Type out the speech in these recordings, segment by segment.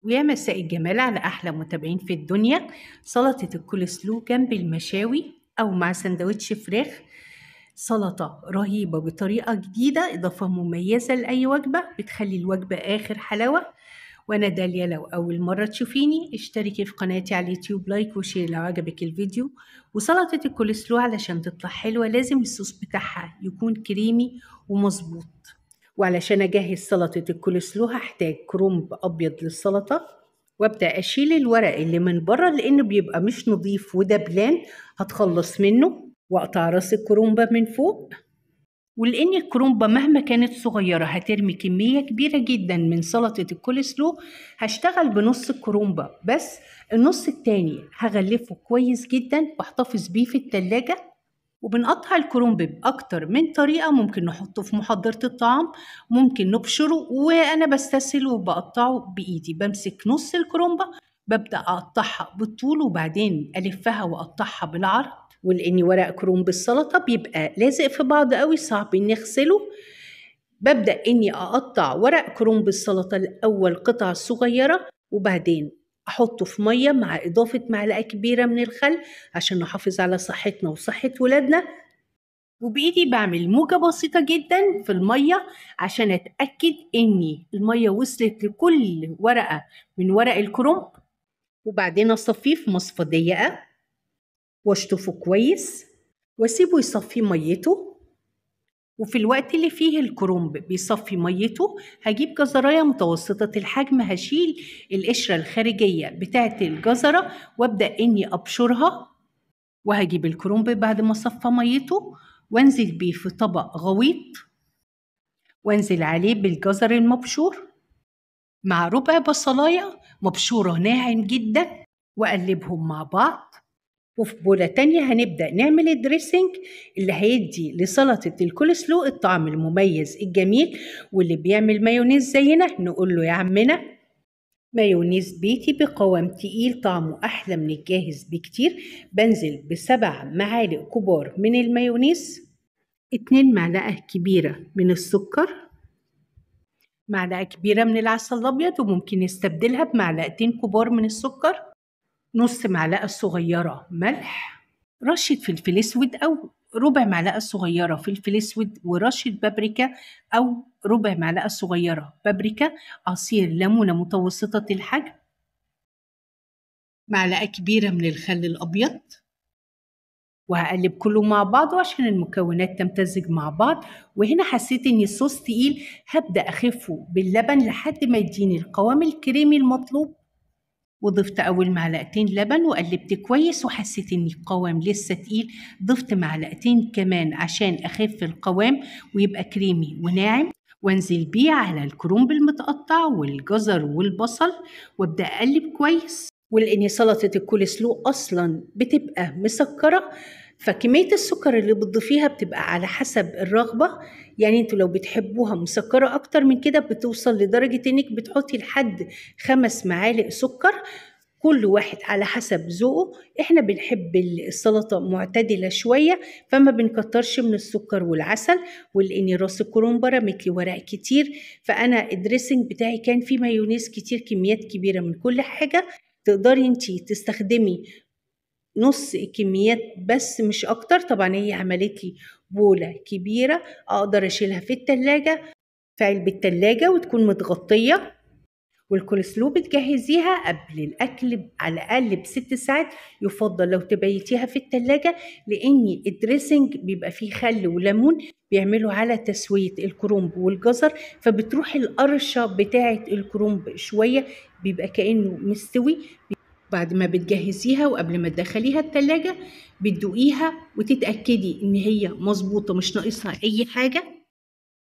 ويا مساء الجمال على أحلى متابعين في الدنيا. سلطة الكول سلو جنب المشاوي أو مع سندوتش فراخ. سلطة رهيبة بطريقة جديدة، إضافة مميزة لأي وجبة بتخلي الوجبة آخر حلاوة. وأنا داليا، لو أول مرة تشوفيني اشتركي في قناتي على اليوتيوب، لايك وشير لو عجبك الفيديو. وسلطة الكول سلو علشان تطلع حلوة لازم الصوص بتاعها يكون كريمي ومظبوط. وعلشان أجهز سلطة الكول سلو هحتاج كرنب أبيض للسلطة، وابدأ أشيل الورق اللي من بره لأنه بيبقى مش نظيف ودبلان، هتخلص منه وأقطع راس الكرنبة من فوق. ولأن الكرنبة مهما كانت صغيرة هترمي كمية كبيرة جدا من سلطة الكول سلو، هشتغل بنص الكرنبة بس، النص التاني هغلفه كويس جدا واحتفظ بيه في التلاجة. وبنقطع الكرنب بأكتر من طريقة، ممكن نحطه في محضرة الطعام، ممكن نبشره، وأنا بستسهل وبقطعه بإيدي. بمسك نص الكرنبة ببدأ أقطعها بالطول وبعدين ألفها وأقطعها بالعرض. ولأني ورق كرنب السلطة بيبقى لازق في بعض قوي، صعب إني أغسله، ببدأ إني أقطع ورق كرنب السلطة الأول قطع صغيرة، وبعدين أحطه في مية مع إضافة معلقة كبيرة من الخل عشان نحافظ على صحتنا وصحة ولادنا. وبإيدي بعمل موجة بسيطة جدا في المية عشان أتأكد إن المية وصلت لكل ورقة من ورق الكرنب. وبعدين أصفيه في مصفى ضيقة واشطفه كويس واسيبه يصفي ميته. وفي الوقت اللي فيه الكرنب بيصفي ميته هجيب جزراية متوسطة الحجم، هشيل القشرة الخارجية بتاعت الجزرة وابدأ إني أبشرها. وهجيب الكرنب بعد ما صفى ميته وانزل بيه في طبق غويط، وانزل عليه بالجزر المبشور مع ربع بصلاية مبشورة ناعم جدا، وأقلبهم مع بعض. وفي بولة تانية هنبدأ نعمل الدريسنج اللي هيدي لسلطة الكول سلو الطعم المميز الجميل. واللي بيعمل مايونيز زينا نقول له يا عمنا مايونيز بيتي بقوام تقيل طعمه أحلى من الجاهز بكتير. بنزل ب7 معالق كبار من المايونيز، 2 معلقة كبيرة من السكر، معلقة كبيرة من العسل الأبيض وممكن نستبدلها بمعلقتين كبار من السكر، نص معلقة صغيرة ملح، رشة فلفل أسود أو ربع معلقة صغيرة فلفل أسود، ورشة بابريكا أو ربع معلقة صغيرة بابريكا، عصير ليمونة متوسطة الحجم، معلقة كبيرة من الخل الأبيض. وهقلب كله مع بعضه عشان المكونات تمتزج مع بعض. وهنا حسيت ان الصوص تقيل، هبدأ اخفه باللبن لحد ما يديني القوام الكريمي المطلوب. وضفت اول معلقتين لبن وقلبت كويس، وحسيت ان القوام لسه تقيل، ضفت معلقتين كمان عشان اخف القوام ويبقى كريمي وناعم. وانزل بيه على الكرنب المتقطع والجزر والبصل وابدأ اقلب كويس. ولأن سلطة الكول سلو أصلا بتبقى مسكرة، فكمية السكر اللي بتضيفيها بتبقى على حسب الرغبة. يعني انتوا لو بتحبوها مسكرة أكتر من كده بتوصل لدرجة انك بتحطي لحد 5 معالق سكر، كل واحد على حسب ذوقه. احنا بنحب السلطة معتدلة شوية فما بنكترش من السكر والعسل. ولأني راس الكرنب رمت لي ورق كتير، فأنا الدريسنج بتاعي كان فيه مايونيز كتير، كميات كبيرة من كل حاجة. تقدري انتي تستخدمي نص الكميات بس مش اكتر. طبعا هي عملت لي بولة كبيرة اقدر اشيلها في التلاجة، في علبة التلاجة، وتكون متغطية. والكول سلو بتجهزيها قبل الاكل على الاقل ب6 ساعات، يفضل لو تبيتيها في التلاجة لان الدريسنج بيبقى فيه خل وليمون بيعملوا على تسوية الكرنب والجزر، فبتروح القرشة بتاعة الكرنب شوية بيبقى كأنه مستوي. بعد ما بتجهزيها وقبل ما تدخليها التلاجة بتدوقيها وتتأكدي ان هي مظبوطة مش ناقصها اي حاجة.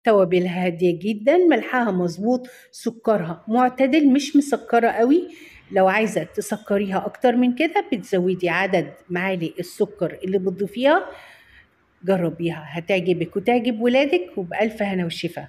توابلها هادية جدا، ملحها مظبوط، سكرها معتدل مش مسكرة قوي. لو عايزة تسكريها اكتر من كده بتزودي عدد معالق السكر اللي بتضيفيها. جربيها هتعجبك وتعجب ولادك، وبألف هنا وشفا.